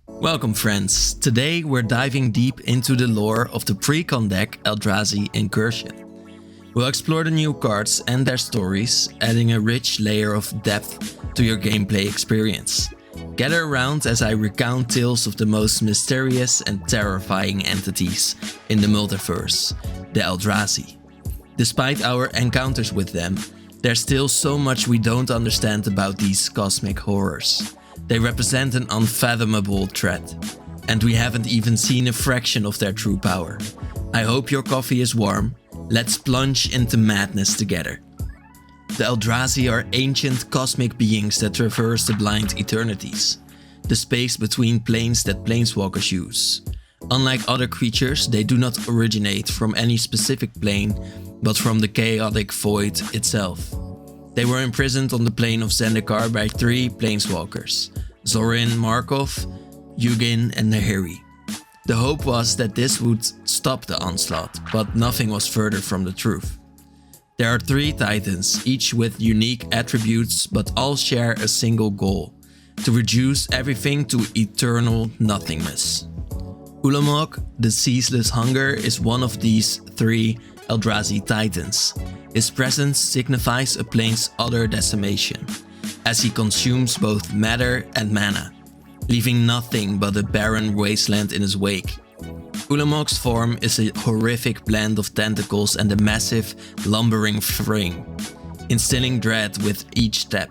Welcome friends, today we're diving deep into the lore of the Precon deck Eldrazi Incursion. We'll explore the new cards and their stories, adding a rich layer of depth to your gameplay experience. Gather around as I recount tales of the most mysterious and terrifying entities in the multiverse, the Eldrazi. Despite our encounters with them, there's still so much we don't understand about these cosmic horrors. They represent an unfathomable threat, and we haven't even seen a fraction of their true power. I hope your coffee is warm. Let's plunge into madness together. The Eldrazi are ancient cosmic beings that traverse the blind eternities, the space between planes that planeswalkers use. Unlike other creatures, they do not originate from any specific plane, but from the chaotic void itself. They were imprisoned on the plane of Zendikar by three planeswalkers, Zorin, Markov, Ugin and Nahiri. The hope was that this would stop the onslaught, but nothing was further from the truth. There are three titans, each with unique attributes, but all share a single goal: to reduce everything to eternal nothingness. Ulamog, the ceaseless hunger, is one of these three Eldrazi titans. His presence signifies a plane's utter decimation, as he consumes both matter and mana, leaving nothing but a barren wasteland in his wake. Ulamog's form is a horrific blend of tentacles and a massive, lumbering frame, instilling dread with each step.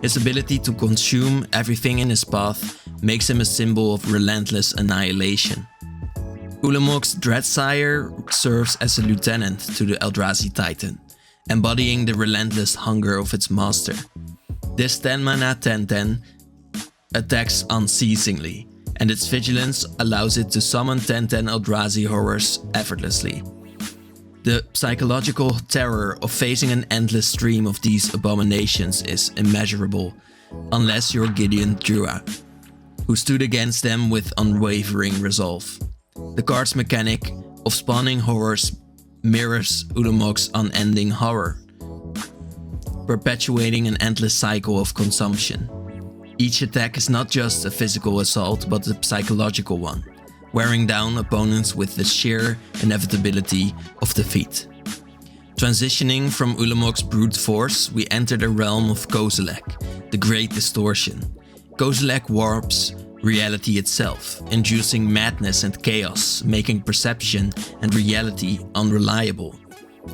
His ability to consume everything in his path makes him a symbol of relentless annihilation. Ulamog's Dreadsire serves as a lieutenant to the Eldrazi Titan, embodying the relentless hunger of its master. This 10 mana 10/10 attacks unceasingly, and its vigilance allows it to summon 10/10 Eldrazi horrors effortlessly. The psychological terror of facing an endless stream of these abominations is immeasurable, unless you're Gideon Drua, who stood against them with unwavering resolve. The card's mechanic of spawning horrors mirrors Ulamog's unending horror, perpetuating an endless cycle of consumption. Each attack is not just a physical assault, but a psychological one, wearing down opponents with the sheer inevitability of defeat. Transitioning from Ulamog's brute force, we enter the realm of Kozilek, the Great Distortion. Kozilek warps reality itself, inducing madness and chaos, making perception and reality unreliable.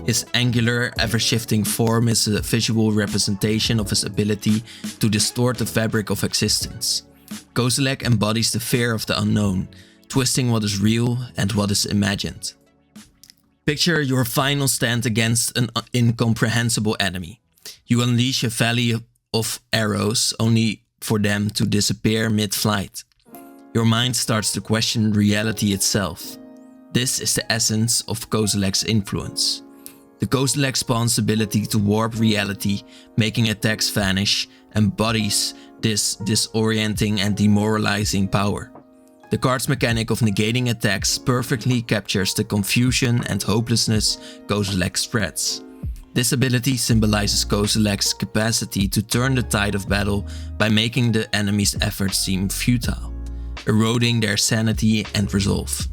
His angular, ever-shifting form is a visual representation of his ability to distort the fabric of existence. Kozilek embodies the fear of the unknown, twisting what is real and what is imagined. Picture your final stand against an incomprehensible enemy. You unleash a volley of arrows, only for them to disappear mid-flight. Your mind starts to question reality itself. This is the essence of Kozilek's influence. The Kozilek spawn's ability to warp reality, making attacks vanish, embodies this disorienting and demoralizing power. The card's mechanic of negating attacks perfectly captures the confusion and hopelessness Kozilek spreads. This ability symbolizes Kozilek's capacity to turn the tide of battle by making the enemy's efforts seem futile, eroding their sanity and resolve.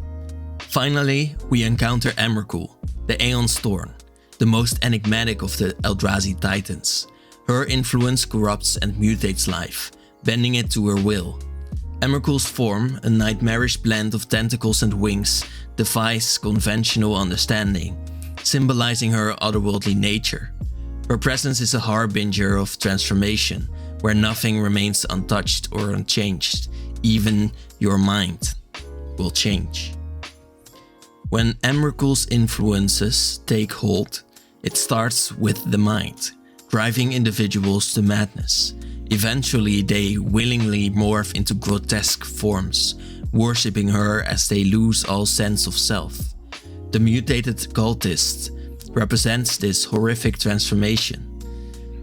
Finally, we encounter Emrakul, the Aeonstorn, the most enigmatic of the Eldrazi Titans. Her influence corrupts and mutates life, bending it to her will. Emrakul's form, a nightmarish blend of tentacles and wings, defies conventional understanding, symbolizing her otherworldly nature. Her presence is a harbinger of transformation, where nothing remains untouched or unchanged. Even your mind will change. When Emrakul's influences take hold, it starts with the mind, driving individuals to madness. Eventually, they willingly morph into grotesque forms, worshipping her as they lose all sense of self. The mutated cultist represents this horrific transformation,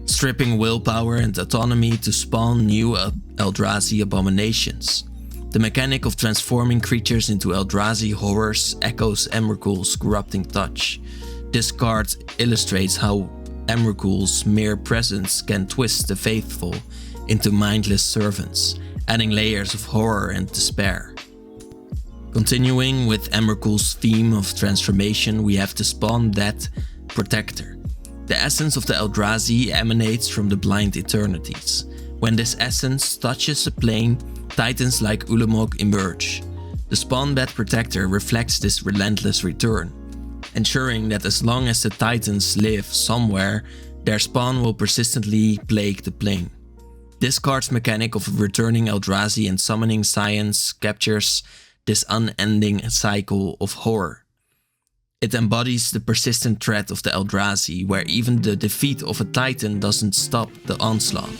stripping willpower and autonomy to spawn new Eldrazi abominations. The mechanic of transforming creatures into Eldrazi horrors echoes Emrakul's corrupting touch. This card illustrates how Emrakul's mere presence can twist the faithful into mindless servants, adding layers of horror and despair. Continuing with Emrakul's theme of transformation, we have the Spawn Dead Protector. The essence of the Eldrazi emanates from the blind eternities. When this essence touches a plane, titans like Ulamog emerge. The Spawn Dead Protector reflects this relentless return, ensuring that as long as the titans live somewhere, their spawn will persistently plague the plane. This card's mechanic of returning Eldrazi and summoning science captures this unending cycle of horror. It embodies the persistent threat of the Eldrazi, where even the defeat of a titan doesn't stop the onslaught.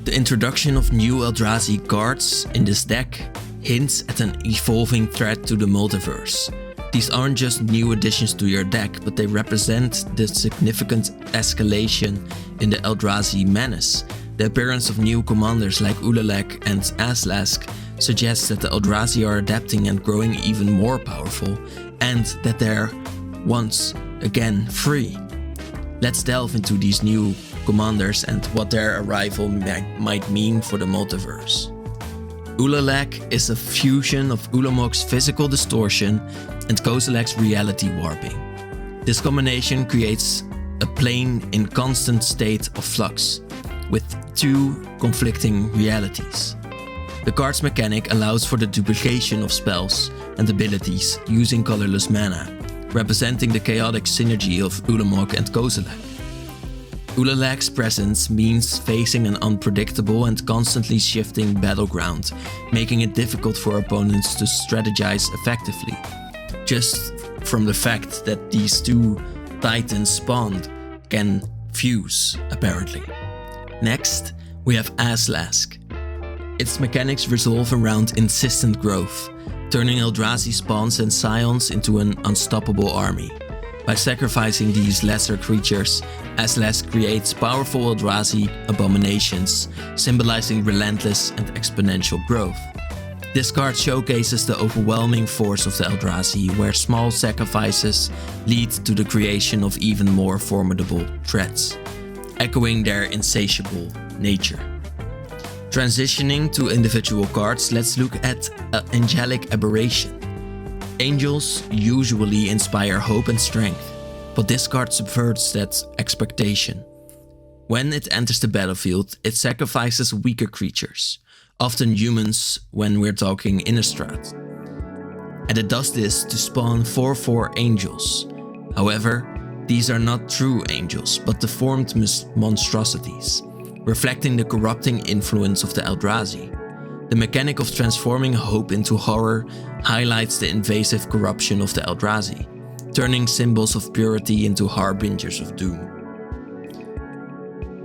The introduction of new Eldrazi cards in this deck hints at an evolving threat to the multiverse. These aren't just new additions to your deck, but they represent the significant escalation in the Eldrazi menace. The appearance of new commanders like Kozilek and Aslask suggests that the Eldrazi are adapting and growing even more powerful, and that they're once again free. Let's delve into these new commanders and what their arrival might mean for the multiverse. Kozilek is a fusion of Ulamog's physical distortion and Kozilek's reality warping. This combination creates a plane in constant state of flux, with two conflicting realities. The card's mechanic allows for the duplication of spells and abilities using colorless mana, representing the chaotic synergy of Ulamog and Kozilek. Kozilek's presence means facing an unpredictable and constantly shifting battleground, making it difficult for opponents to strategize effectively, just from the fact that these two titans spawned can fuse, apparently. Next, we have Aslask. Its mechanics resolve around insistent growth, turning Eldrazi spawns and scions into an unstoppable army. By sacrificing these lesser creatures, Aslask creates powerful Eldrazi abominations, symbolizing relentless and exponential growth. This card showcases the overwhelming force of the Eldrazi, where small sacrifices lead to the creation of even more formidable threats, echoing their insatiable nature. Transitioning to individual cards, let's look at Angelic Aberration. Angels usually inspire hope and strength, but this card subverts that expectation. When it enters the battlefield, it sacrifices weaker creatures, often humans when we're talking Innistrad. And it does this to spawn 4/4 angels. However, these are not true angels, but deformed monstrosities, reflecting the corrupting influence of the Eldrazi. The mechanic of transforming hope into horror highlights the invasive corruption of the Eldrazi, turning symbols of purity into harbingers of doom.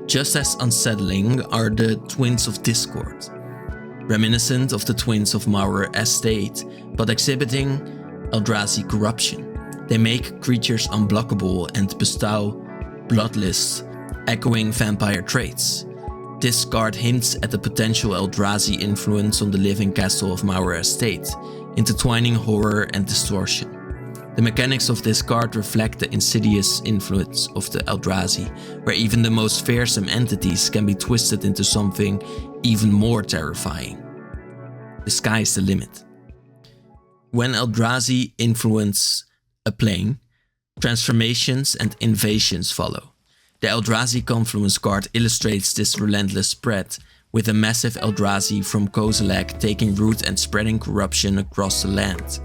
Just as unsettling are the Twins of Discord, reminiscent of the Twins of Mauer Estate, but exhibiting Eldrazi corruption. They make creatures unblockable and bestow bloodlust, echoing vampire traits. This card hints at the potential Eldrazi influence on the living castle of Mauer Estate, intertwining horror and distortion. The mechanics of this card reflect the insidious influence of the Eldrazi, where even the most fearsome entities can be twisted into something even more terrifying. The sky's the limit. When Eldrazi influence a plane, transformations and invasions follow. The Eldrazi Confluence card illustrates this relentless spread, with a massive Eldrazi from Kozilek taking root and spreading corruption across the land.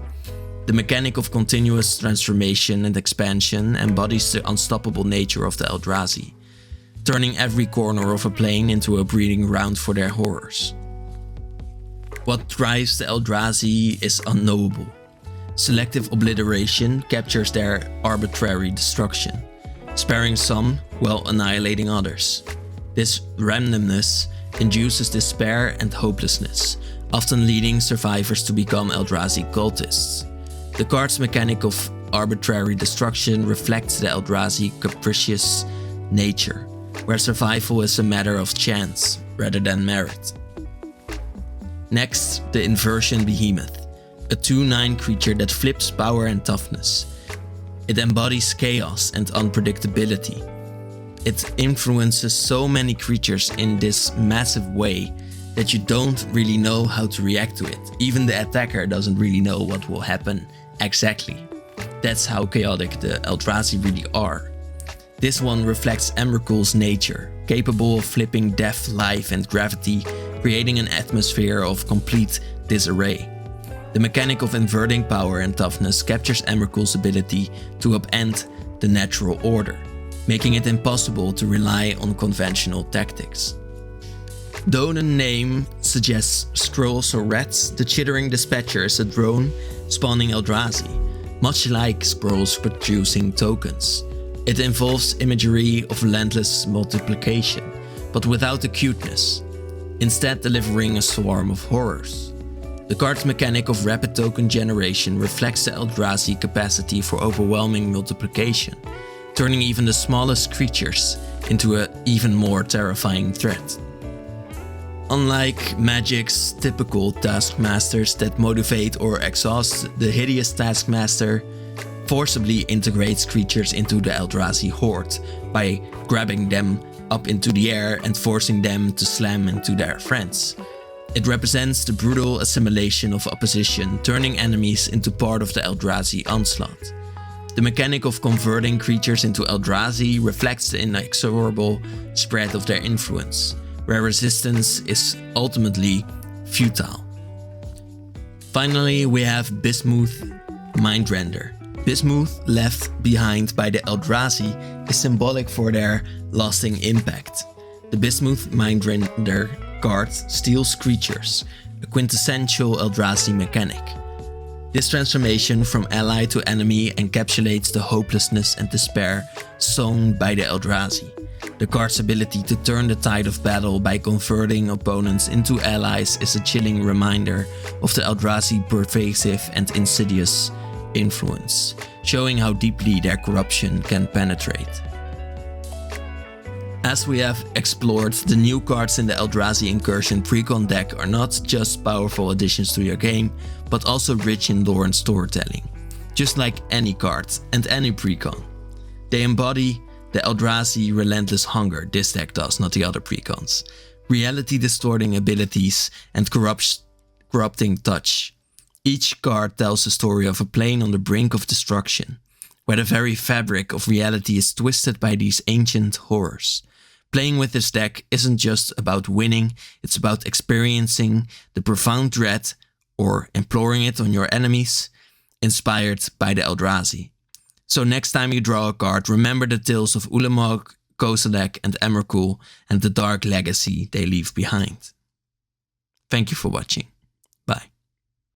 The mechanic of continuous transformation and expansion embodies the unstoppable nature of the Eldrazi, turning every corner of a plane into a breeding ground for their horrors. What drives the Eldrazi is unknowable. Selective obliteration captures their arbitrary destruction, sparing some while annihilating others. This randomness induces despair and hopelessness, often leading survivors to become Eldrazi cultists. The card's mechanic of arbitrary destruction reflects the Eldrazi capricious nature, where survival is a matter of chance rather than merit. Next, the Inversion Behemoth, a 2/9 creature that flips power and toughness. It embodies chaos and unpredictability. It influences so many creatures in this massive way that you don't really know how to react to it. Even the attacker doesn't really know what will happen exactly. That's how chaotic the Eldrazi really are. This one reflects Emrakul's nature, capable of flipping death, life and gravity, creating an atmosphere of complete disarray. The mechanic of inverting power and toughness captures Emrakul's ability to upend the natural order, making it impossible to rely on conventional tactics. Though the name suggests scrolls or rats, the Chittering Dispatcher is a drone spawning Eldrazi, much like scrolls producing tokens. It involves imagery of relentless multiplication, but without the cuteness, instead delivering a swarm of horrors. The card's mechanic of rapid token generation reflects the Eldrazi capacity for overwhelming multiplication, turning even the smallest creatures into an even more terrifying threat. Unlike Magic's typical taskmasters that motivate or exhaust, the hideous taskmaster forcibly integrates creatures into the Eldrazi horde by grabbing them up into the air and forcing them to slam into their friends. It represents the brutal assimilation of opposition, turning enemies into part of the Eldrazi onslaught. The mechanic of converting creatures into Eldrazi reflects the inexorable spread of their influence, where resistance is ultimately futile. Finally, we have Bismuth Mindrender. Bismuth, left behind by the Eldrazi, is symbolic for their lasting impact. The Bismuth Mindrender card steals creatures, a quintessential Eldrazi mechanic. This transformation from ally to enemy encapsulates the hopelessness and despair sown by the Eldrazi. The card's ability to turn the tide of battle by converting opponents into allies is a chilling reminder of the Eldrazi pervasive and insidious influence, showing how deeply their corruption can penetrate. As we have explored, the new cards in the Eldrazi Incursion Precon deck are not just powerful additions to your game, but also rich in lore and storytelling. Just like any card and any Precon. They embody the Eldrazi relentless hunger this deck does, not the other Precons. Reality distorting abilities and corrupting touch. Each card tells the story of a plane on the brink of destruction, where the very fabric of reality is twisted by these ancient horrors. Playing with this deck isn't just about winning, it's about experiencing the profound dread or imploring it on your enemies, inspired by the Eldrazi. So next time you draw a card, remember the tales of Ulamog, Kozilek and Emrakul and the dark legacy they leave behind. Thank you for watching.